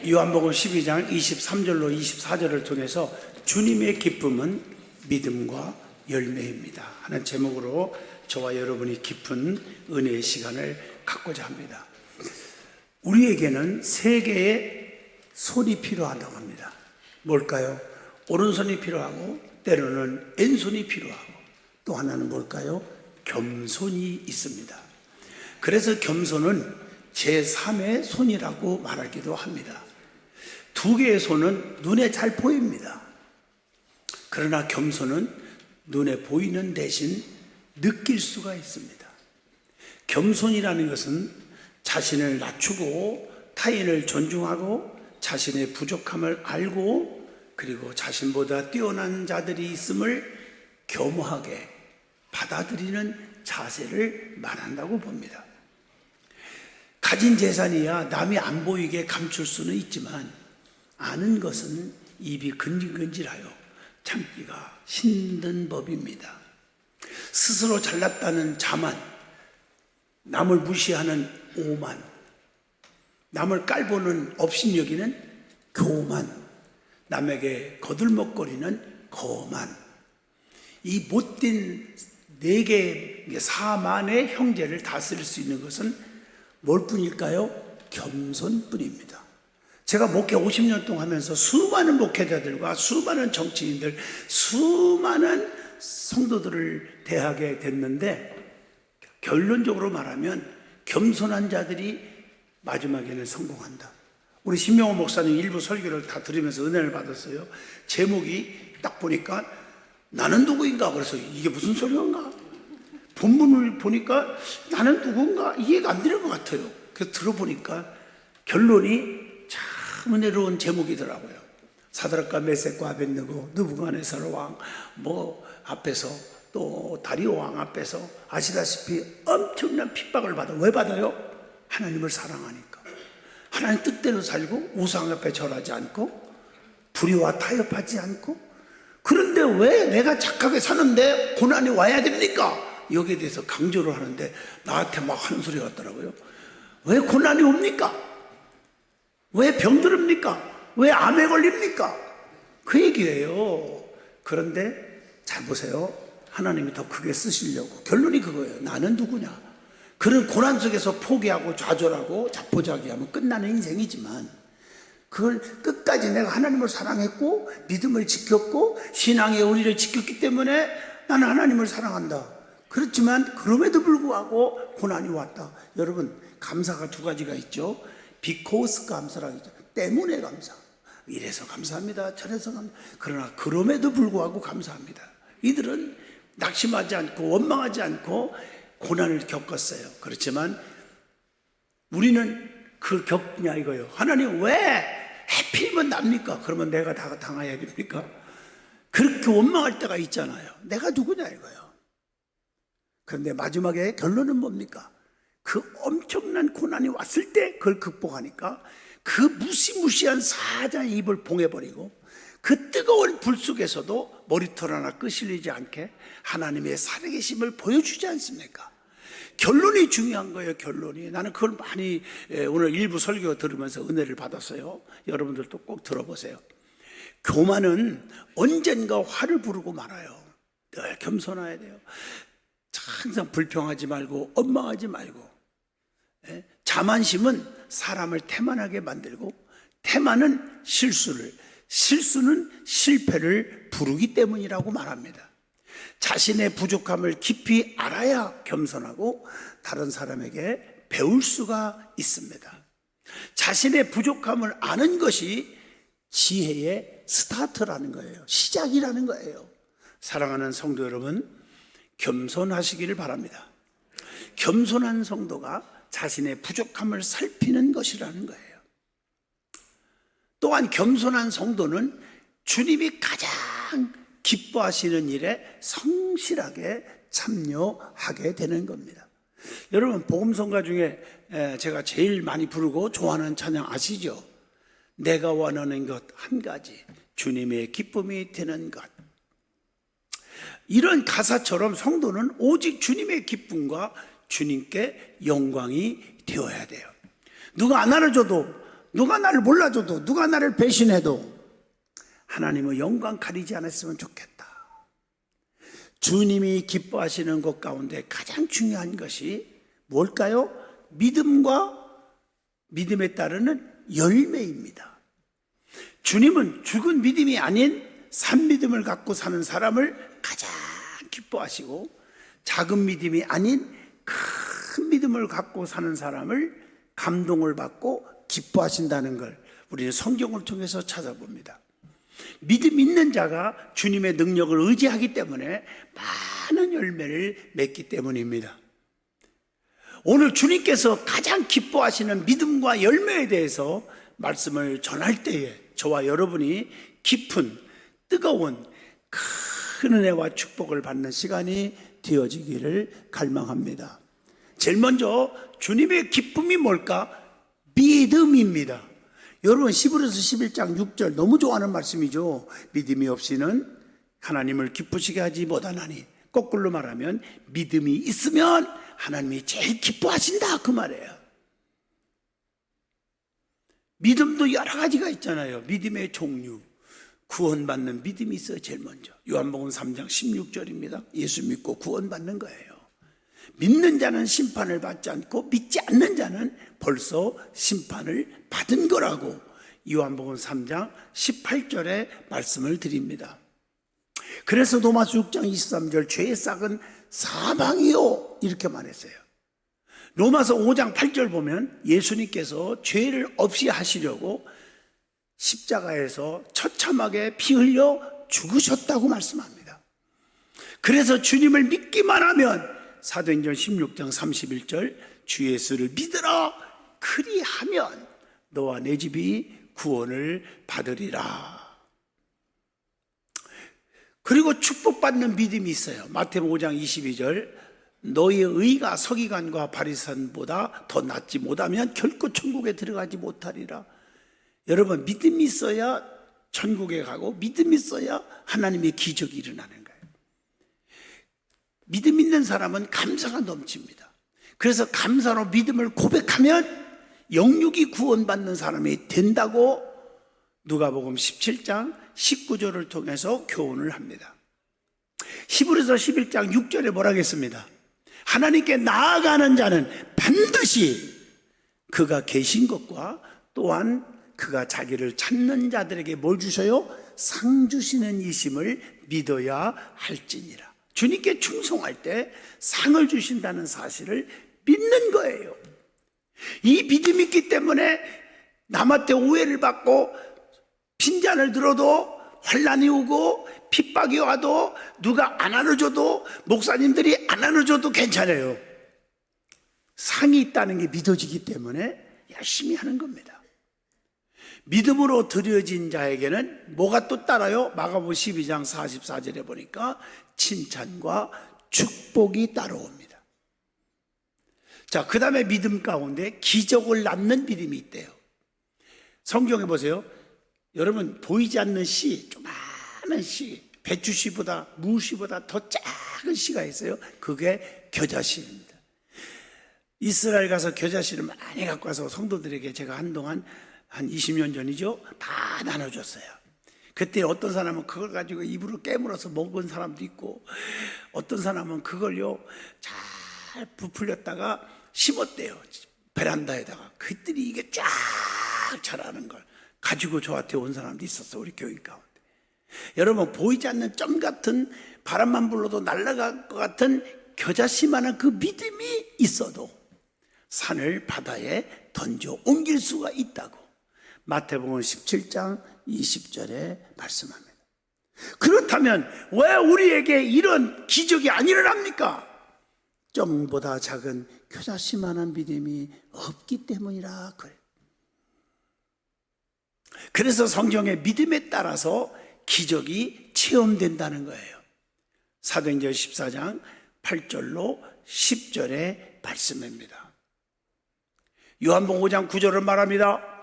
요한복음 12장 23절로 24절을 통해서 주님의 기쁨은 믿음과 열매입니다 하는 제목으로 저와 여러분이 깊은 은혜의 시간을 갖고자 합니다. 우리에게는 세 개의 손이 필요하다고 합니다. 뭘까요? 오른손이 필요하고 때로는 왼손이 필요하고 또 하나는 뭘까요? 겸손이 있습니다. 그래서 겸손은 제3의 손이라고 말하기도 합니다. 두 개의 손은 눈에 잘 보입니다. 그러나 겸손은 눈에 보이는 대신 느낄 수가 있습니다. 겸손이라는 것은 자신을 낮추고 타인을 존중하고 자신의 부족함을 알고 그리고 자신보다 뛰어난 자들이 있음을 겸허하게 받아들이는 자세를 말한다고 봅니다. 가진 재산이야 남이 안 보이게 감출 수는 있지만 아는 것은 입이 근질근질하여 참기가 힘든 법입니다. 스스로 잘났다는 자만, 남을 무시하는 오만, 남을 깔보는 업신여기는 교만, 남에게 거들먹거리는 거만, 이 못된 네 개의 사만의 형제를 다스릴 수 있는 것은 뭘 뿐일까요? 겸손뿐입니다. 제가 목회 50년 동안 하면서 수많은 목회자들과 수많은 정치인들, 수많은 성도들을 대하게 됐는데 결론적으로 말하면 겸손한 자들이 마지막에는 성공한다. 우리 신명호 목사님 일부 설교를 다 들으면서 은혜를 받았어요. 제목이 딱 보니까 나는 누구인가? 그래서 이게 무슨 소리인가? 본문을 보니까 나는 누군가 이해가 안 되는 것 같아요. 그래서 들어보니까 결론이 참 은혜로운 제목이더라고요. 사드락과 메섹과 아벳느고 느부갓네살 왕 앞에서 또 다리오 왕 앞에서 아시다시피 엄청난 핍박을 받아. 왜 받아요? 하나님을 사랑하니까. 하나님 뜻대로 살고 우상 앞에 절하지 않고 불의와 타협하지 않고. 그런데 왜 내가 착하게 사는데 고난이 와야 됩니까? 여기에 대해서 강조를 하는데 나한테 막 하는 소리 같더라고요. 왜 고난이 옵니까? 왜 병들입니까? 왜 암에 걸립니까? 그 얘기예요. 그런데 잘 보세요. 하나님이 더 크게 쓰시려고. 결론이 그거예요. 나는 누구냐? 그런 고난 속에서 포기하고 좌절하고 자포자기하면 끝나는 인생이지만 그걸 끝까지 내가 하나님을 사랑했고 믿음을 지켰고 신앙의 의리를 지켰기 때문에 나는 하나님을 사랑한다. 그렇지만 그럼에도 불구하고 고난이 왔다. 여러분 감사가 두 가지가 있죠. because 감사라고 있죠. 때문에 감사. 이래서 감사합니다. 저래서 감사합니다. 그러나 그럼에도 불구하고 감사합니다. 이들은 낙심하지 않고 원망하지 않고 고난을 겪었어요. 그렇지만 우리는 그걸 겪냐 이거예요. 하나님 왜 해필이면 납니까? 그러면 내가 다 당해야 됩니까? 그렇게 원망할 때가 있잖아요. 내가 누구냐 이거예요. 그런데 마지막에 결론은 뭡니까? 그 엄청난 고난이 왔을 때 그걸 극복하니까 그 무시무시한 사자의 입을 봉해버리고 그 뜨거운 불 속에서도 머리털 하나 끄실리지 않게 하나님의 살아계심을 보여주지 않습니까? 결론이 중요한 거예요. 결론이. 나는 그걸 많이 오늘 일부 설교 들으면서 은혜를 받았어요. 여러분들도 꼭 들어보세요. 교만은 언젠가 화를 부르고 말아요. 늘 겸손해야 돼요. 항상 불평하지 말고 원망하지 말고. 자만심은 사람을 태만하게 만들고 태만은 실수는 실패를 부르기 때문이라고 말합니다. 자신의 부족함을 깊이 알아야 겸손하고 다른 사람에게 배울 수가 있습니다. 자신의 부족함을 아는 것이 지혜의 스타트라는 거예요. 시작이라는 거예요. 사랑하는 성도 여러분, 겸손하시기를 바랍니다. 겸손한 성도가 자신의 부족함을 살피는 것이라는 거예요. 또한 겸손한 성도는 주님이 가장 기뻐하시는 일에 성실하게 참여하게 되는 겁니다. 여러분 복음성가 중에 제가 제일 많이 부르고 좋아하는 찬양 아시죠? 내가 원하는 것 한 가지, 주님의 기쁨이 되는 것. 이런 가사처럼 성도는 오직 주님의 기쁨과 주님께 영광이 되어야 돼요. 누가 안 알아줘도, 누가 나를 몰라줘도, 누가 나를 배신해도 하나님의 영광 가리지 않았으면 좋겠다. 주님이 기뻐하시는 것 가운데 가장 중요한 것이 뭘까요? 믿음과 믿음에 따르는 열매입니다. 주님은 죽은 믿음이 아닌 산 믿음을 갖고 사는 사람을 가장 기뻐하시고, 작은 믿음이 아닌 큰 믿음을 갖고 사는 사람을 감동을 받고 기뻐하신다는 걸 우리는 성경을 통해서 찾아봅니다. 믿음 있는 자가 주님의 능력을 의지하기 때문에 많은 열매를 맺기 때문입니다. 오늘 주님께서 가장 기뻐하시는 믿음과 열매에 대해서 말씀을 전할 때에 저와 여러분이 깊은 뜨거운 큰 은혜와 축복을 받는 시간이 되어지기를 갈망합니다. 제일 먼저 주님의 기쁨이 뭘까? 믿음입니다. 여러분, 히브리서 11장 6절 너무 좋아하는 말씀이죠. 믿음이 없이는 하나님을 기쁘시게 하지 못하나니, 거꾸로 말하면 믿음이 있으면 하나님이 제일 기뻐하신다, 그 말이에요. 믿음도 여러 가지가 있잖아요. 믿음의 종류, 구원받는 믿음이 있어요. 제일 먼저 요한복음 3장 16절입니다 예수 믿고 구원받는 거예요. 믿는 자는 심판을 받지 않고 믿지 않는 자는 벌써 심판을 받은 거라고 요한복음 3장 18절에 말씀을 드립니다. 그래서 로마서 6장 23절 죄의 싹은 사망이요, 이렇게 말했어요. 로마서 5장 8절 보면 예수님께서 죄를 없이 하시려고 십자가에서 처참하게 피 흘려 죽으셨다고 말씀합니다. 그래서 주님을 믿기만 하면 사도행전 16장 31절 주 예수를 믿으라 그리하면 너와 내 집이 구원을 받으리라. 그리고 축복받는 믿음이 있어요. 마태복음 5장 22절 너희의 의가 서기관과 바리새인보다 더 낫지 못하면 결코 천국에 들어가지 못하리라. 여러분, 믿음이 있어야 천국에 가고 믿음이 있어야 하나님의 기적이 일어나는 거예요. 믿음 있는 사람은 감사가 넘칩니다. 그래서 감사로 믿음을 고백하면 영육이 구원받는 사람이 된다고 누가복음 17장 19절을 통해서 교훈을 합니다. 히브리서 11장 6절에 뭐라 하겠습니다. 하나님께 나아가는 자는 반드시 그가 계신 것과 또한 그가 자기를 찾는 자들에게 뭘 주셔요? 상 주시는 이심을 믿어야 할지니라. 주님께 충성할 때 상을 주신다는 사실을 믿는 거예요. 이 믿음이 있기 때문에 남한테 오해를 받고 빈잔을 들어도 환난이 오고 핍박이 와도 누가 안 안아줘도 목사님들이 안 안아줘도 괜찮아요. 상이 있다는 게 믿어지기 때문에 열심히 하는 겁니다. 믿음으로 드려진 자에게는 뭐가 또 따라요? 마가복음 12장 44절에 보니까 칭찬과 축복이 따라옵니다. 자, 그 다음에 믿음 가운데 기적을 낳는 믿음이 있대요. 성경에 보세요. 여러분, 보이지 않는 씨, 조그마한 씨, 배추씨보다 무씨보다 더 작은 씨가 있어요. 그게 겨자씨입니다. 이스라엘 가서 겨자씨를 많이 갖고 와서 성도들에게 제가 한동안 한 20년 전이죠, 다 나눠줬어요. 그때 어떤 사람은 그걸 가지고 입으로 깨물어서 먹은 사람도 있고, 어떤 사람은 그걸요 잘 부풀렸다가 심었대요. 베란다에다가. 그들이 이게 쫙 자라는 걸 가지고 저한테 온 사람도 있었어, 우리 교인 가운데. 여러분, 보이지 않는 점 같은, 바람만 불러도 날아갈 것 같은 겨자씨만한 그 믿음이 있어도 산을 바다에 던져 옮길 수가 있다고 마태복음 17장 20절에 말씀합니다. 그렇다면 왜 우리에게 이런 기적이 안 일어납니까? 점보다 작은 겨자씨만한 믿음이 없기 때문이라 그래요. 그래서 성경의 믿음에 따라서 기적이 체험된다는 거예요. 사도행전 14장 8절로 10절의 말씀입니다. 요한복음 5장 9절을 말합니다.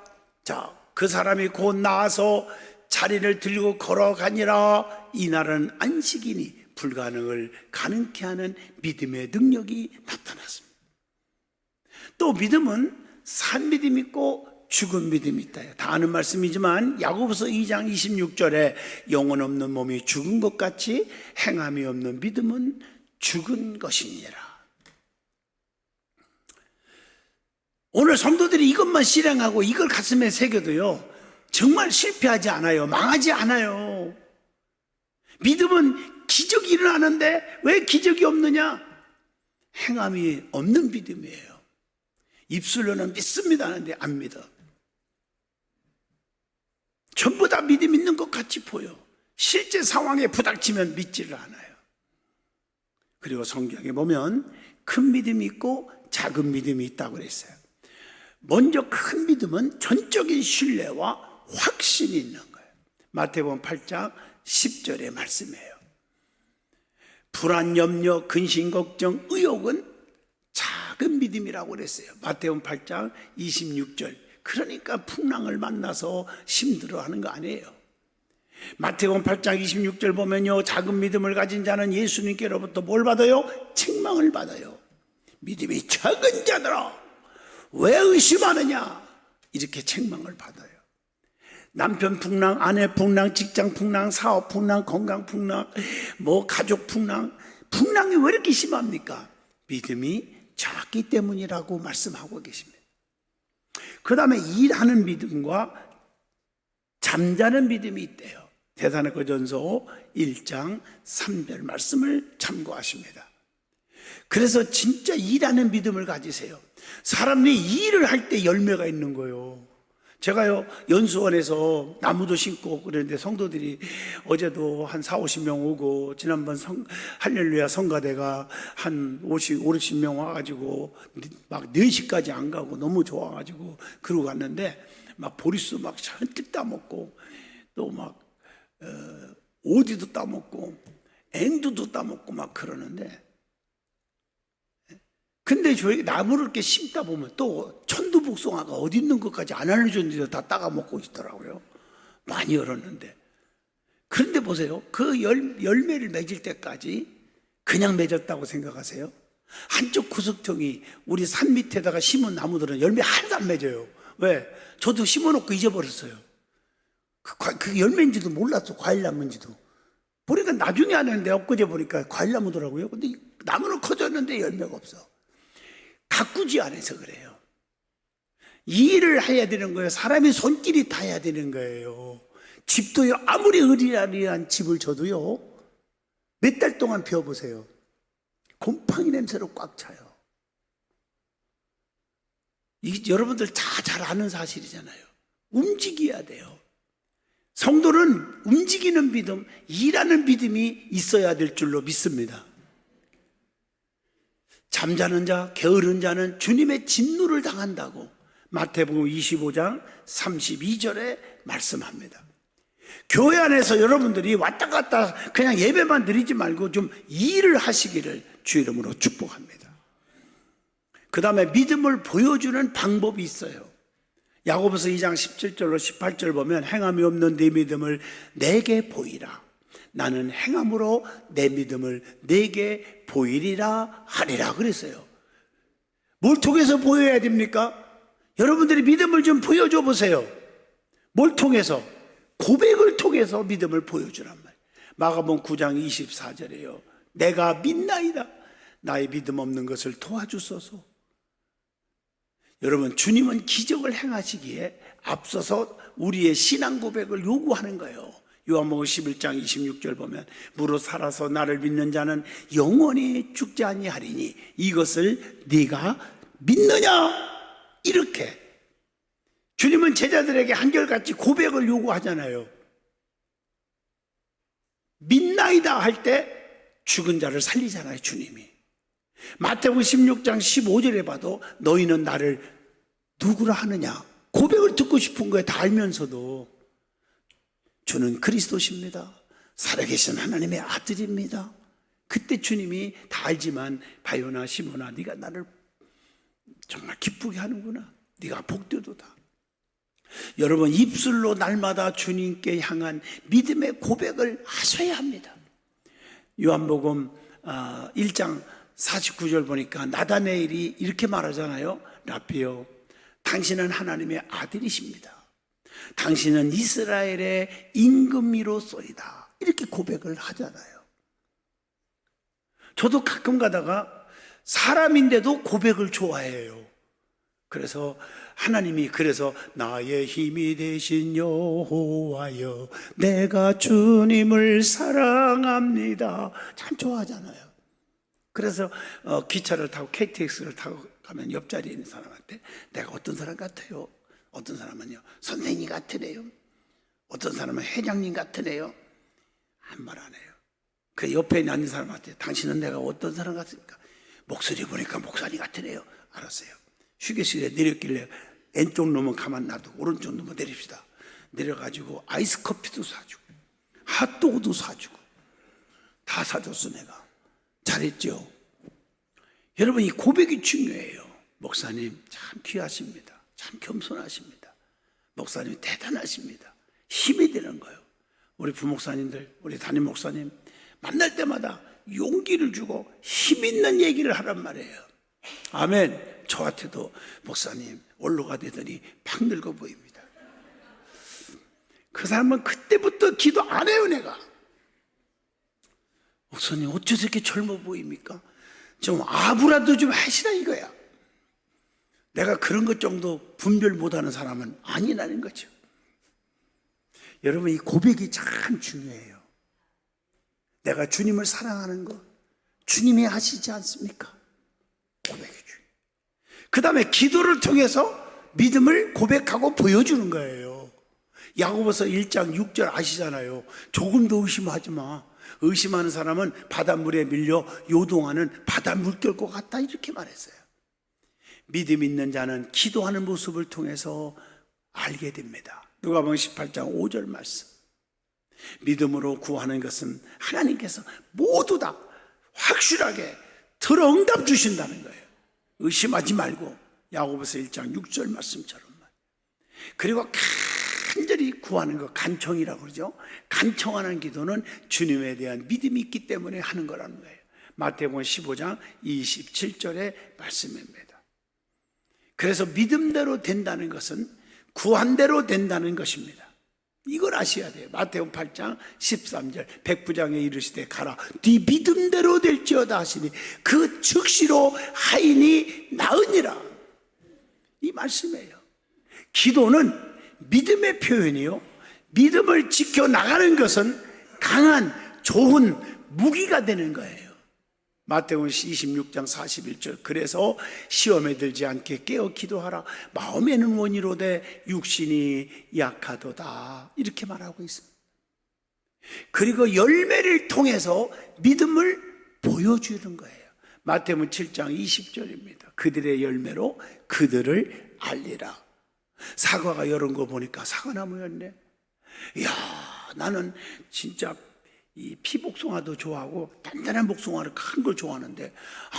자, 그 사람이 곧 나아서 자리를 들고 걸어가니라. 이날은 안식이니 불가능을 가능케 하는 믿음의 능력이 나타났습니다. 또 믿음은 산 믿음이 있고 죽은 믿음이 있다. 다 아는 말씀이지만 야고보서 2장 26절에 영혼 없는 몸이 죽은 것 같이 행함이 없는 믿음은 죽은 것이니라. 오늘 성도들이 이것만 실행하고 이걸 가슴에 새겨도요, 정말 실패하지 않아요. 망하지 않아요. 믿음은 기적이 일어나는데 왜 기적이 없느냐? 행함이 없는 믿음이에요. 입술로는 믿습니다 하는데 안 믿어. 전부 다 믿음 있는 것 같이 보여. 실제 상황에 부닥치면 믿지를 않아요. 그리고 성경에 보면 큰 믿음이 있고 작은 믿음이 있다고 그랬어요. 먼저 큰 믿음은 전적인 신뢰와 확신이 있는 거예요. 마태복음 8장 10절의 말씀이에요. 불안, 염려, 근심, 걱정, 의혹은 작은 믿음이라고 그랬어요. 마태복음 8장 26절. 그러니까 풍랑을 만나서 힘들어하는 거 아니에요. 마태복음 8장 26절 보면요, 작은 믿음을 가진 자는 예수님께로부터 뭘 받아요? 책망을 받아요. 믿음이 작은 자들아 왜 의심하느냐, 이렇게 책망을 받아요. 남편 풍랑, 아내 풍랑, 직장 풍랑, 사업 풍랑, 건강 풍랑, 가족 풍랑, 풍랑이 왜 이렇게 심합니까? 믿음이 작기 때문이라고 말씀하고 계십니다. 그 다음에 일하는 믿음과 잠자는 믿음이 있대요. 데살로니가전서 1장 3절 말씀을 참고하십니다. 그래서 진짜 일하는 믿음을 가지세요. 사람들이 일을 할 때 열매가 있는 거예요. 제가요, 연수원에서 나무도 심고 그랬는데 성도들이 어제도 한 40-50명 오고, 지난번 할렐루야 성가대가 한 50-60명 와가지고 막 4시까지 안 가고 너무 좋아가지고 그러고 갔는데, 막 보리수 막 잔뜩 따먹고 또 막 오디도 따먹고 앵두도 따먹고 막 그러는데, 근데 저희 나무를 이렇게 심다 보면 또 천두복숭아가 어디 있는 것까지 안 알려줬는데 다 따가 먹고 있더라고요. 많이 열었는데. 그런데 보세요. 그 열매를 맺을 때까지 그냥 맺었다고 생각하세요? 한쪽 구석통이 우리 산 밑에다가 심은 나무들은 열매 하나도 안 맺어요. 왜? 저도 심어놓고 잊어버렸어요. 그 열매인지도 몰랐어. 과일나무인지도. 보니까 나중에 하는데 엊그제 보니까 과일나무더라고요. 근데 나무는 커졌는데 열매가 없어. 가꾸지 않아서 그래요. 이 일을 해야 되는 거예요. 사람이 손길이 닿아야 되는 거예요. 집도요, 아무리 으리아리한 집을 줘도요, 몇 달 동안 비워보세요. 곰팡이 냄새로 꽉 차요. 이게 여러분들 다 잘 아는 사실이잖아요. 움직여야 돼요. 성도는 움직이는 믿음, 일하는 믿음이 있어야 될 줄로 믿습니다. 잠자는 자, 게으른 자는 주님의 진노를 당한다고 마태복음 25장 32절에 말씀합니다. 교회 안에서 여러분들이 왔다 갔다 그냥 예배만 드리지 말고 좀 일을 하시기를 주 이름으로 축복합니다. 그 다음에 믿음을 보여주는 방법이 있어요. 야고보서 2장 17절로 18절 보면 행함이 없는 내 믿음을 내게 보이라. 나는 행함으로 내 믿음을 내게 보이리라 하리라 그랬어요. 뭘 통해서 보여야 됩니까? 여러분들이 믿음을 좀 보여줘 보세요. 뭘 통해서? 고백을 통해서 믿음을 보여주란 말이에요. 마가복음 9장 24절이에요. 내가 믿나이다. 나의 믿음 없는 것을 도와주소서. 여러분, 주님은 기적을 행하시기에 앞서서 우리의 신앙 고백을 요구하는 거예요. 요한복음 11장 26절 보면 무릇 살아서 나를 믿는 자는 영원히 죽지 아니하리니 이것을 네가 믿느냐? 이렇게 주님은 제자들에게 한결같이 고백을 요구하잖아요. 믿나이다 할 때 죽은 자를 살리잖아요, 주님이. 마태복음 16장 15절에 봐도 너희는 나를 누구라 하느냐? 고백을 듣고 싶은 거예요. 다 알면서도. 주는 그리스도십니다. 살아계신 하나님의 아들입니다. 그때 주님이 다 알지만 바요나 시몬아 네가 나를 정말 기쁘게 하는구나. 네가 복되도다. 여러분, 입술로 날마다 주님께 향한 믿음의 고백을 하셔야 합니다. 요한복음 1장 49절 보니까 나다네일이 이렇게 말하잖아요. 라비요, 당신은 하나님의 아들이십니다. 당신은 이스라엘의 임금이로소이다. 이렇게 고백을 하잖아요. 저도 가끔 가다가 사람인데도 고백을 좋아해요. 그래서 하나님이 나의 힘이 되신 여호와여 내가 주님을 사랑합니다. 참 좋아하잖아요. 그래서 기차를 타고 KTX를 타고 가면 옆자리에 있는 사람한테 내가 어떤 사람 같아요? 어떤 사람은요 선생님 같으래요. 어떤 사람은 회장님 같으래요. 한 말 안 해요. 그 옆에 있는 사람한테 당신은 내가 어떤 사람 같습니까? 목소리 보니까 목사님 같으래요. 알았어요. 휴게실에 내렸길래 왼쪽 놈은 가만 놔두고 오른쪽 놈은 내립시다. 내려가지고 아이스 커피도 사주고 핫도그도 사주고 다 사줬어. 내가 잘했죠. 여러분, 이 고백이 중요해요. 목사님 참 귀하십니다. 참 겸손하십니다. 목사님 대단하십니다. 힘이 되는 거예요. 우리 부목사님들, 우리 담임 목사님 만날 때마다 용기를 주고 힘 있는 얘기를 하란 말이에요. 아멘. 저한테도 목사님 올로가 되더니 팍 늙어 보입니다. 그 사람은 그때부터 기도 안 해요. 내가 목사님 어째서 이렇게 젊어 보입니까? 좀 아부라도 좀 하시라 이거야. 내가 그런 것 정도 분별 못하는 사람은 아니라는 거죠. 여러분, 이 고백이 참 중요해요. 내가 주님을 사랑하는 거 주님이 하시지 않습니까? 고백이 중요해요. 그 다음에 기도를 통해서 믿음을 고백하고 보여주는 거예요. 야고보서 1장 6절 아시잖아요. 조금도 의심하지 마. 의심하는 사람은 바닷물에 밀려 요동하는 바닷물결 것 같다, 이렇게 말했어요. 믿음 있는 자는 기도하는 모습을 통해서 알게 됩니다. 누가복음 18장 5절 말씀. 믿음으로 구하는 것은 하나님께서 모두 다 확실하게 들어 응답 주신다는 거예요. 의심하지 말고. 야고보서 1장 6절 말씀처럼. 그리고 간절히 구하는 거, 간청이라고 그러죠. 간청하는 기도는 주님에 대한 믿음이 있기 때문에 하는 거라는 거예요. 마태복음 15장 27절의 말씀입니다. 그래서 믿음대로 된다는 것은 구한대로 된다는 것입니다. 이걸 아셔야 돼요. 마태복음 8장 13절 백부장에 이르시되 가라 네 믿음대로 될지어다 하시니 그 즉시로 하인이 나으니라. 이 말씀이에요. 기도는 믿음의 표현이요, 믿음을 지켜나가는 것은 강한 좋은 무기가 되는 거예요. 마태복음 26장 41절 그래서 시험에 들지 않게 깨어 기도하라 마음에는 원이로되 육신이 약하도다, 이렇게 말하고 있습니다. 그리고 열매를 통해서 믿음을 보여주는 거예요. 마태복음 7장 20절입니다. 그들의 열매로 그들을 알리라. 사과가 이런 거 보니까 사과나무였네. 이야, 나는 진짜 이 피복숭아도 좋아하고 단단한 복숭아를 큰 걸 좋아하는데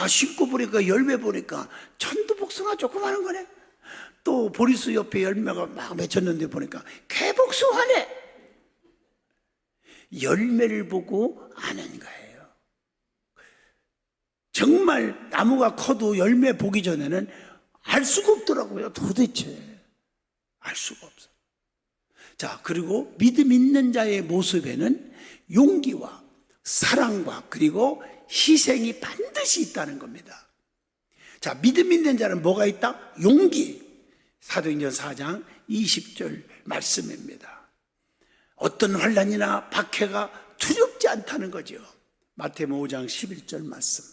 심고 보니까 열매 보니까 천두복숭아 조그마한 거네. 또 보리수 옆에 열매가 막 맺혔는데 보니까 개복숭아네. 열매를 보고 아는 거예요. 정말 나무가 커도 열매 보기 전에는 알 수가 없더라고요. 도대체 알 수가 없어요. 자, 그리고 믿음 있는 자의 모습에는 용기와 사랑과 그리고 희생이 반드시 있다는 겁니다. 자, 믿음 있는 자는 뭐가 있다? 용기. 사도행전 4장 20절 말씀입니다. 어떤 환난이나 박해가 두렵지 않다는 거죠. 마태복음 5장 11절 말씀.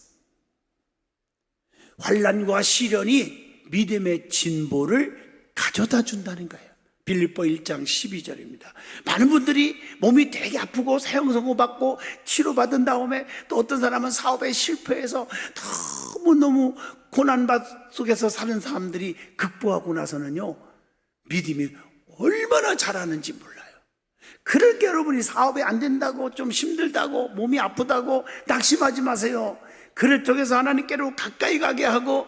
환난과 시련이 믿음의 진보를 가져다 준다는 거예요. 빌립보 1장 12절입니다. 많은 분들이 몸이 되게 아프고 사형선고 받고 치료받은 다음에 또 어떤 사람은 사업에 실패해서 너무너무 고난 속에서 사는 사람들이 극복하고 나서는요, 믿음이 얼마나 잘하는지 몰라요. 그러니까 여러분이 사업이 안 된다고 좀 힘들다고 몸이 아프다고 낙심하지 마세요. 그를 통해서 하나님께로 가까이 가게 하고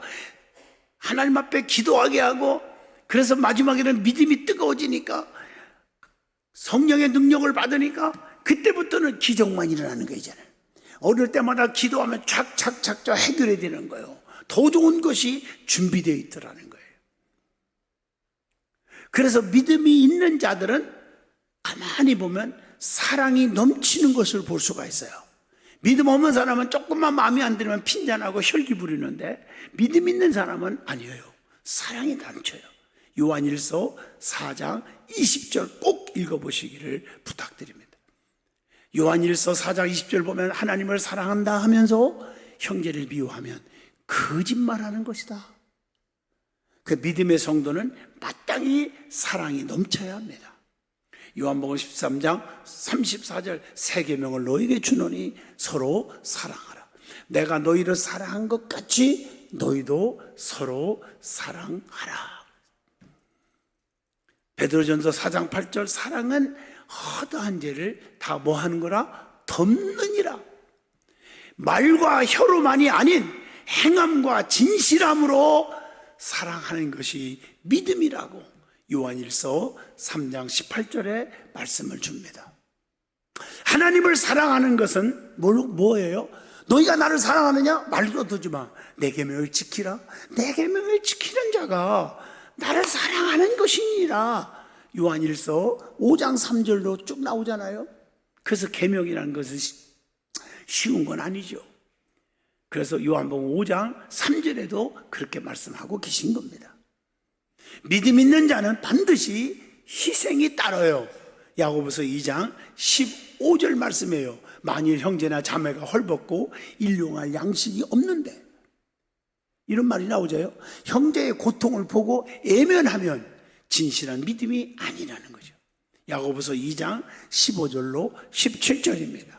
하나님 앞에 기도하게 하고, 그래서 마지막에는 믿음이 뜨거워지니까 성령의 능력을 받으니까 그때부터는 기적만 일어나는 거잖아요. 어릴 때마다 기도하면 착착착 해결이 되는 거예요. 더 좋은 것이 준비되어 있더라는 거예요. 그래서 믿음이 있는 자들은 가만히 보면 사랑이 넘치는 것을 볼 수가 있어요. 믿음 없는 사람은 조금만 마음에 안 들면 핀잔하고 혈기 부리는데, 믿음 있는 사람은 아니에요. 사랑이 넘쳐요. 요한일서 4장 20절 꼭 읽어보시기를 부탁드립니다. 요한일서 4장 20절 보면 하나님을 사랑한다 하면서 형제를 미워하면 거짓말하는 것이다. 그 믿음의 성도는 마땅히 사랑이 넘쳐야 합니다. 요한복음 13장 34절 새 계명을 너희에게 주노니 서로 사랑하라. 내가 너희를 사랑한 것 같이 너희도 서로 사랑하라. 베드로전서 4장 8절 사랑은 허다한 죄를 다 뭐 하는 거라? 덮느니라. 말과 혀로만이 아닌 행함과 진실함으로 사랑하는 것이 믿음이라고 요한일서 3장 18절에 말씀을 줍니다. 하나님을 사랑하는 것은 뭐예요? 너희가 나를 사랑하느냐? 말도 듣지 마. 내 계명을 지키라. 내 계명을 지키는 자가 나를 사랑하는 것이니라. 요한일서 5장 3절로 쭉 나오잖아요. 그래서 계명이라는 것은 쉬운 건 아니죠. 그래서 요한복음 5장 3절에도 그렇게 말씀하고 계신 겁니다. 믿음 있는 자는 반드시 희생이 따라요. 야고보서 2장 15절 말씀이에요. 만일 형제나 자매가 헐벗고 일용할 양식이 없는데, 이런 말이 나오죠. 형제의 고통을 보고 애면하면 진실한 믿음이 아니라는 거죠. 야고보서 2장 15절로 17절입니다.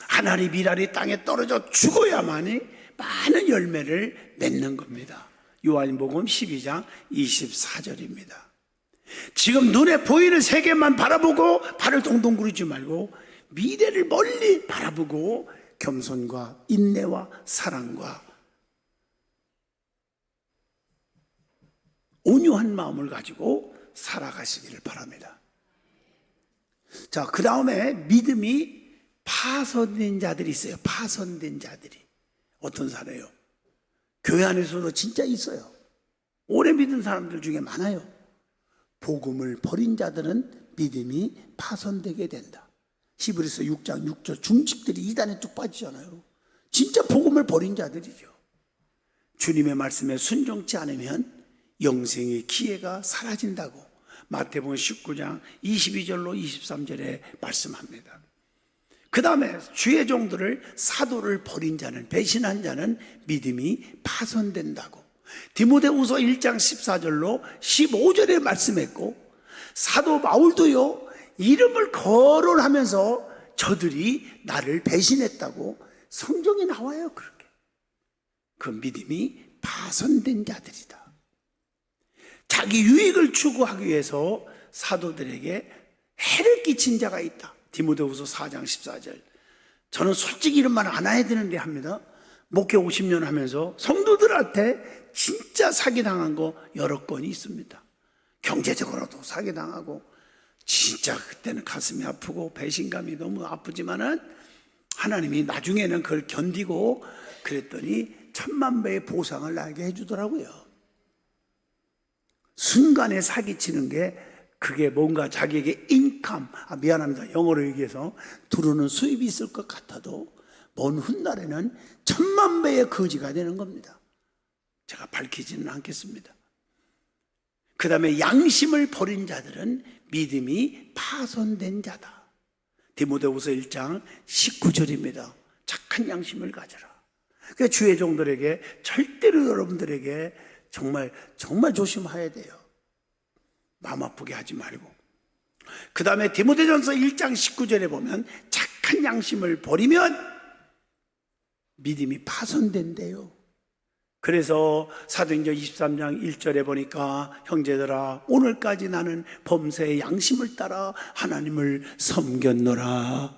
한 알이 밀알이 땅에 떨어져 죽어야만이 많은 열매를 맺는 겁니다. 요한복음 12장 24절입니다. 지금 눈에 보이는 세계만 바라보고 발을 동동 구르지 말고 미래를 멀리 바라보고 겸손과 인내와 사랑과 온유한 마음을 가지고 살아가시기를 바랍니다. 자, 그 다음에 믿음이 파손된 자들이 있어요. 파손된 자들이. 어떤 사례요? 교회 안에서도 진짜 있어요. 오래 믿은 사람들 중에 많아요. 복음을 버린 자들은 믿음이 파손되게 된다. 히브리서 6장 6절 중직들이 이단에 쭉 빠지잖아요. 진짜 복음을 버린 자들이죠. 주님의 말씀에 순종치 않으면 영생의 기회가 사라진다고 마태복음 19장 22절로 23절에 말씀합니다. 그 다음에 주의 종들을 사도를 버린 자는, 배신한 자는 믿음이 파손된다고 디모데후서 1장 14절로 15절에 말씀했고, 사도 바울도요 이름을 거론하면서 저들이 나를 배신했다고 성경에 나와요. 그렇게 그 믿음이 파손된 자들이다. 자기 유익을 추구하기 위해서 사도들에게 해를 끼친 자가 있다. 디모데후서 4장 14절. 저는 솔직히 이런 말 안 해야 되는데 합니다. 목회 50년 하면서 성도들한테 진짜 사기당한 거 여러 건이 있습니다. 경제적으로도 사기당하고, 진짜 그때는 가슴이 아프고 배신감이 너무 아프지만은 하나님이 나중에는 그걸 견디고 그랬더니 10,000배의 보상을 나에게 해주더라고요. 순간에 사기치는 게 그게 뭔가 자기에게 인컴, 미안합니다. 영어로 얘기해서 들어오는 수입이 있을 것 같아도 먼 훗날에는 10,000,000배의 거지가 되는 겁니다. 제가 밝히지는 않겠습니다. 그 다음에 양심을 버린 자들은 믿음이 파손된 자다. 디모데후서 1장 19절입니다. 착한 양심을 가져라. 그러니까 주의 종들에게 절대로 여러분들에게 정말 조심해야 돼요. 마음 아프게 하지 말고. 그 다음에 디모데전서 1장 19절에 보면 착한 양심을 버리면 믿음이 파손된대요. 그래서 사도행전 23장 1절에 보니까 형제들아 오늘까지 나는 범사의 양심을 따라 하나님을 섬겼노라.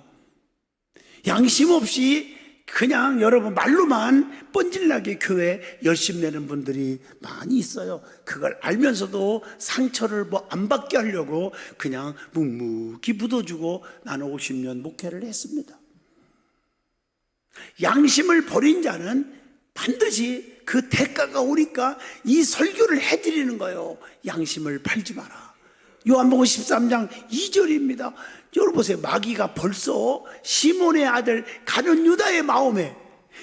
양심 없이 그냥 여러분 말로만 뻔질나게 교회 열심히 내는 분들이 많이 있어요. 그걸 알면서도 상처를 안 받게 하려고 그냥 묵묵히 묻어주고 나는 50년 목회를 했습니다. 양심을 버린 자는 반드시 그 대가가 오니까 이 설교를 해드리는 거예요. 양심을 팔지 마라. 요한복음 13장 2절입니다. 여러분 보세요. 마귀가 벌써 시몬의 아들 가룟 유다의 마음에,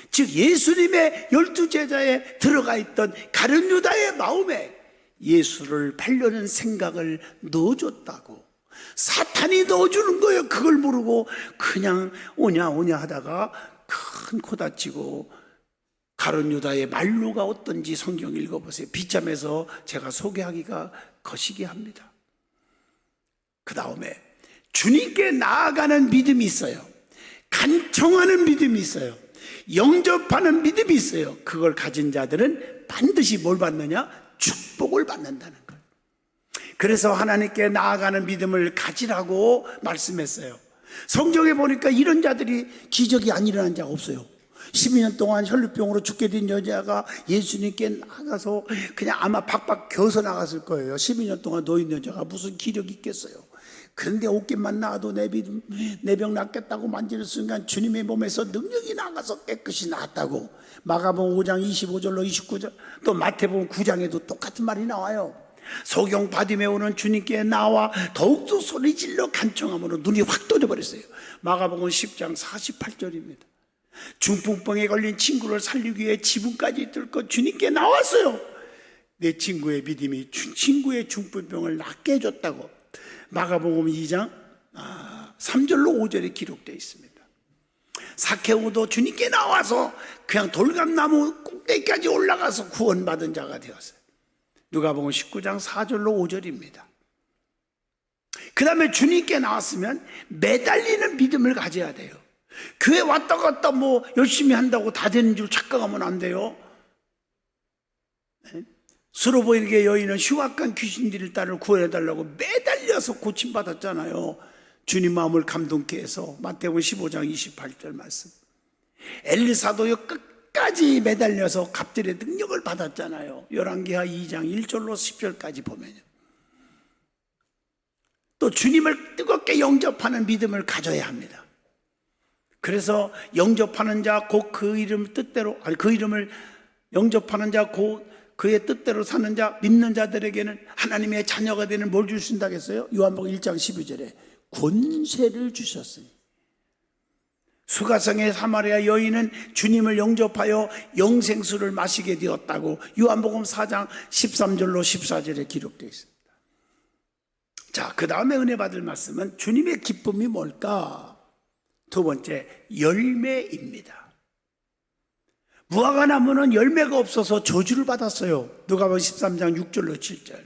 즉 예수님의 12제자에 들어가 있던 가룟 유다의 마음에 예수를 팔려는 생각을 넣어줬다고. 사탄이 넣어주는 거예요. 그걸 모르고 그냥 오냐 하다가 큰 코 다치고, 가룟 유다의 말로가 어떤지 성경 읽어보세요. 비참해서 제가 소개하기가 거시기 합니다. 그 다음에 주님께 나아가는 믿음이 있어요. 간청하는 믿음이 있어요. 영접하는 믿음이 있어요. 그걸 가진 자들은 반드시 뭘 받느냐? 축복을 받는다는 거예요. 그래서 하나님께 나아가는 믿음을 가지라고 말씀했어요. 성경에 보니까 이런 자들이 기적이 안 일어난 자가 없어요. 12년 동안 혈루병으로 죽게 된 여자가 예수님께 나가서 그냥 아마 박박 겨서 나갔을 거예요. 12년 동안 노인 여자가 무슨 기력이 있겠어요. 그런데 옷깃만 나와도 내 병 낫겠다고 만지는 순간 주님의 몸에서 능력이 나가서 깨끗이 나았다고. 마가복음 5장 25절로 29절, 또 마태복음 9장에도 똑같은 말이 나와요. 소경 바디메오는 주님께 나와 더욱더 소리질러 간청함으로 눈이 확 떠져버렸어요. 마가복음 10장 48절입니다. 중풍병에 걸린 친구를 살리기 위해 지붕까지 뚫고 주님께 나왔어요. 내 친구의 믿음이 친구의 중풍병을 낫게 해줬다고. 마가복음 2장 3절로 5절에 기록되어 있습니다. 사케오도 주님께 나와서 그냥 돌감나무 꼭대기까지 올라가서 구원받은 자가 되었어요. 누가복음 19장 4절로 5절입니다. 그 다음에 주님께 나왔으면 매달리는 믿음을 가져야 돼요. 교회 왔다 갔다 뭐 열심히 한다고 다 되는 줄 착각하면 안 돼요. 수로보이게 여인은 흉악한 귀신들을 딸을 구원해달라고 매달려서 고침받았잖아요. 주님 마음을 감동케 해서. 마태복음 15장 28절 말씀. 엘리사도요 끝까지 매달려서 갑절의 능력을 받았잖아요. 열왕기하 2장 1절로 10절까지 보면요. 또 주님을 뜨겁게 영접하는 믿음을 가져야 합니다. 그래서 영접하는 자 곧 그 이름 뜻대로, 그 이름을 영접하는 자 곧 그의 뜻대로 사는 자, 믿는 자들에게는 하나님의 자녀가 되는 뭘 주신다겠어요? 요한복음 1장 12절에 권세를 주셨으니. 수가성의 사마리아 여인은 주님을 영접하여 영생수를 마시게 되었다고 요한복음 4장 13절로 14절에 기록되어 있습니다. 자, 그 다음에 은혜 받을 말씀은 주님의 기쁨이 뭘까? 두 번째, 열매입니다. 무화과 나무는 열매가 없어서 저주를 받았어요. 누가복음 13장 6절로 7절.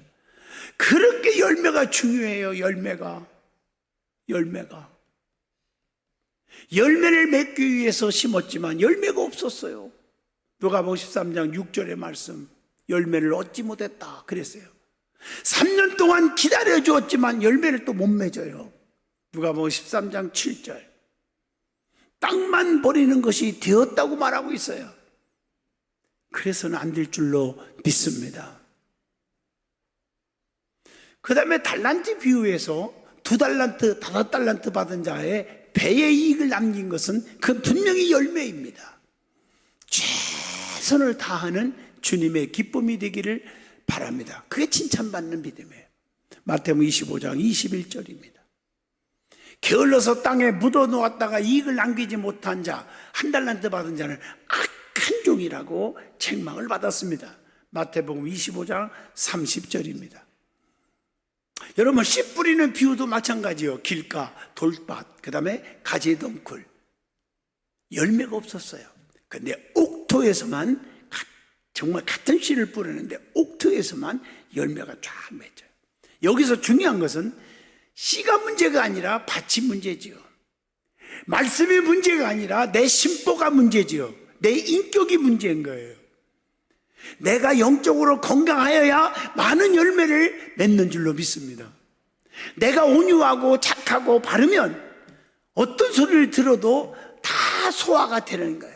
그렇게 열매가 중요해요. 열매를 맺기 위해서 심었지만 열매가 없었어요. 누가복음 13장 6절의 말씀, 열매를 얻지 못했다 그랬어요. 3년 동안 기다려 주었지만 열매를 또 못 맺어요. 누가복음 13장 7절. 땅만 버리는 것이 되었다고 말하고 있어요. 그래서는 안 될 줄로 믿습니다. 그 다음에 달란트 비유에서 2달란트, 5달란트 받은 자의 배의 이익을 남긴 것은 그 분명히 열매입니다. 최선을 다하는 주님의 기쁨이 되기를 바랍니다. 그게 칭찬받는 믿음이에요. 마태복음 25장 21절입니다. 게을러서 땅에 묻어 놓았다가 이익을 남기지 못한 자, 1달란트 받은 자는 악한 종이라고 책망을 받았습니다. 마태복음 25장 30절입니다. 여러분, 씨 뿌리는 비유도 마찬가지예요. 길가, 돌밭, 그 다음에 가지덩굴. 열매가 없었어요. 근데 옥토에서만, 정말 같은 씨를 뿌리는데 옥토에서만 열매가 쫙 맺어요. 여기서 중요한 것은 씨가 문제가 아니라 밭이 문제지요. 말씀이 문제가 아니라 내 심보가 문제지요. 내 인격이 문제인 거예요. 내가 영적으로 건강하여야 많은 열매를 맺는 줄로 믿습니다. 내가 온유하고 착하고 바르면 어떤 소리를 들어도 다 소화가 되는 거예요.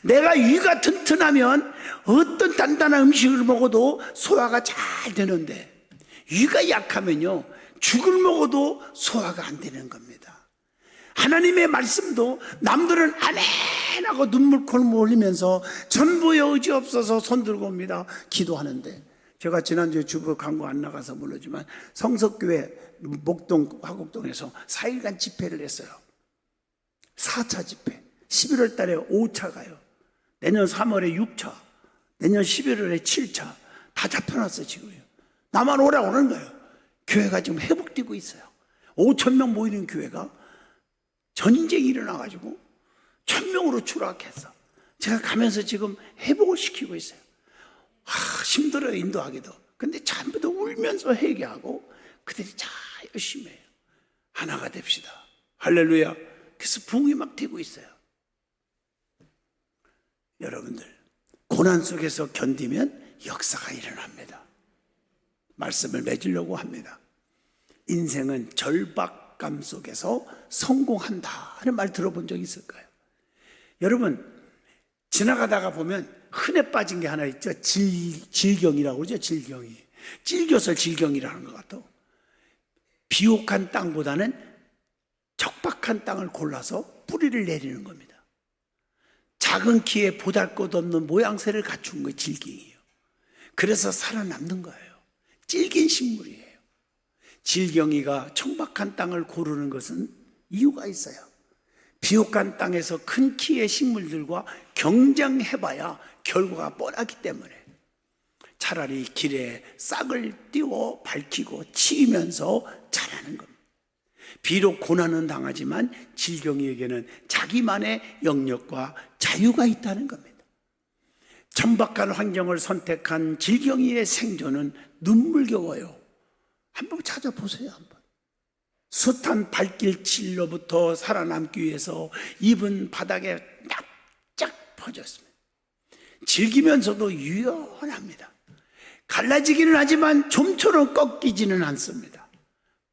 내가 위가 튼튼하면 어떤 단단한 음식을 먹어도 소화가 잘 되는데, 위가 약하면요 죽을 먹어도 소화가 안 되는 겁니다. 하나님의 말씀도 남들은 아멘 하고 눈물콜 흘리면서 전부의 의지 없어서 손들고 옵니다. 기도하는데, 제가 지난주에 주부 광고 안 나가서 모르지만 성석교회 목동 화곡동에서 4일간 집회를 했어요. 4차 집회. 11월 달에 5차 가요. 내년 3월에 6차, 내년 11월에 7차. 다 잡혀놨어요 지금요. 나만 오라고 하는 거예요. 교회가 지금 회복되고 있어요. 5,000명 모이는 교회가 전쟁이 일어나가지고 1,000명으로 추락했어. 제가 가면서 지금 회복을 시키고 있어요. 힘들어요, 인도하기도. 근데 전부 다 울면서 회개하고 그들이 잘 열심히 해요. 하나가 됩시다. 할렐루야. 그래서 부흥이 막 되고 있어요. 여러분들, 고난 속에서 견디면 역사가 일어납니다. 말씀을 맺으려고 합니다. 인생은 절박감 속에서 성공한다 하는 말 들어본 적 있을까요? 여러분, 지나가다가 보면 흔해 빠진 게 하나 있죠. 질경이라고 그러죠. 질경이. 찔겨서 질경이라는 것 같아요. 비옥한 땅보다는 적박한 땅을 골라서 뿌리를 내리는 겁니다. 작은 키에 보잘것없는 모양새를 갖춘 게 질경이에요. 그래서 살아남는 거예요. 질긴 식물이에요. 질경이가 청박한 땅을 고르는 것은 이유가 있어요. 비옥한 땅에서 큰 키의 식물들과 경쟁해봐야 결과가 뻔하기 때문에 차라리 길에 싹을 띄워 밝히고 치면서 자라는 겁니다. 비록 고난은 당하지만 질경이에게는 자기만의 영역과 자유가 있다는 겁니다. 천박한 환경을 선택한 질경이의 생존은 눈물겨워요. 한번 찾아보세요. 한번. 숱한 발길질로부터 살아남기 위해서 입은 바닥에 납작 퍼졌습니다. 즐기면서도 유연합니다. 갈라지기는 하지만 좀처럼 꺾이지는 않습니다.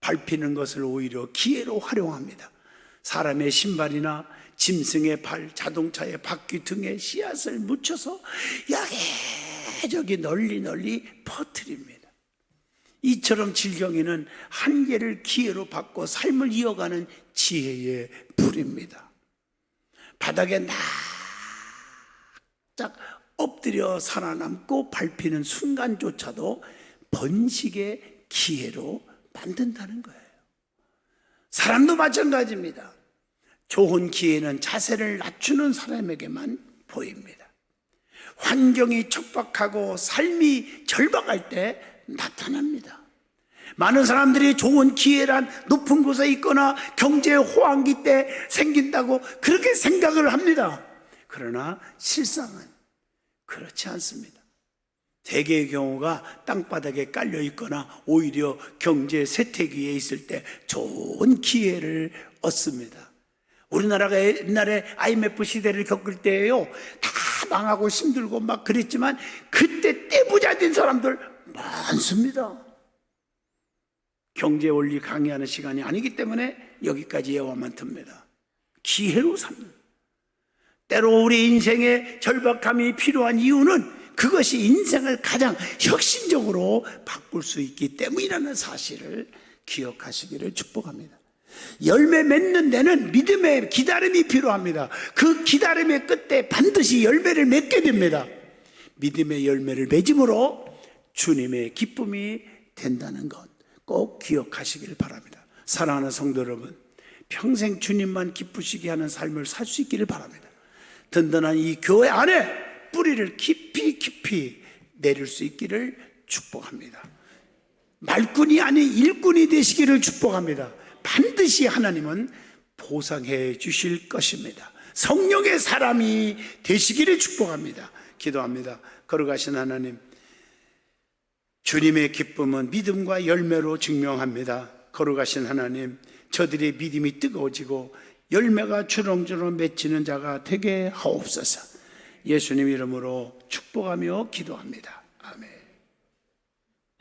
밟히는 것을 오히려 기회로 활용합니다. 사람의 신발이나 짐승의 발, 자동차의 바퀴 등에 씨앗을 묻혀서 여기저기 널리 퍼뜨립니다. 이처럼 질경이는 한계를 기회로 바꿔 삶을 이어가는 지혜의 불입니다. 바닥에 납작 엎드려 살아남고 밟히는 순간조차도 번식의 기회로 만든다는 거예요. 사람도 마찬가지입니다. 좋은 기회는 자세를 낮추는 사람에게만 보입니다. 환경이 척박하고 삶이 절박할 때 나타납니다. 많은 사람들이 좋은 기회란 높은 곳에 있거나 경제 호황기 때 생긴다고 그렇게 생각을 합니다. 그러나 실상은 그렇지 않습니다. 대개의 경우가 땅바닥에 깔려 있거나 오히려 경제 쇠퇴기에 있을 때 좋은 기회를 얻습니다. 우리나라가 옛날에 IMF 시대를 겪을 때에요, 다 망하고 힘들고 막 그랬지만 그때 떼부자 된 사람들 많습니다. 경제 원리 강의하는 시간이 아니기 때문에 여기까지 예화만 듭니다. 기회로 삽니다. 때로 우리 인생에 절박함이 필요한 이유는 그것이 인생을 가장 혁신적으로 바꿀 수 있기 때문이라는 사실을 기억하시기를 축복합니다. 열매 맺는 데는 믿음의 기다림이 필요합니다. 그 기다림의 끝에 반드시 열매를 맺게 됩니다. 믿음의 열매를 맺음으로 주님의 기쁨이 된다는 것 꼭 기억하시길 바랍니다. 사랑하는 성도 여러분, 평생 주님만 기쁘시게 하는 삶을 살 수 있기를 바랍니다. 든든한 이 교회 안에 뿌리를 깊이 내릴 수 있기를 축복합니다. 말꾼이 아닌 일꾼이 되시기를 축복합니다. 반드시 하나님은 보상해 주실 것입니다. 성령의 사람이 되시기를 축복합니다. 기도합니다. 거룩하신 하나님, 주님의 기쁨은 믿음과 열매로 증명합니다. 거룩하신 하나님, 저들의 믿음이 뜨거워지고 열매가 주렁주렁 맺히는 자가 되게 하옵소서. 예수님 이름으로 축복하며 기도합니다. 아멘.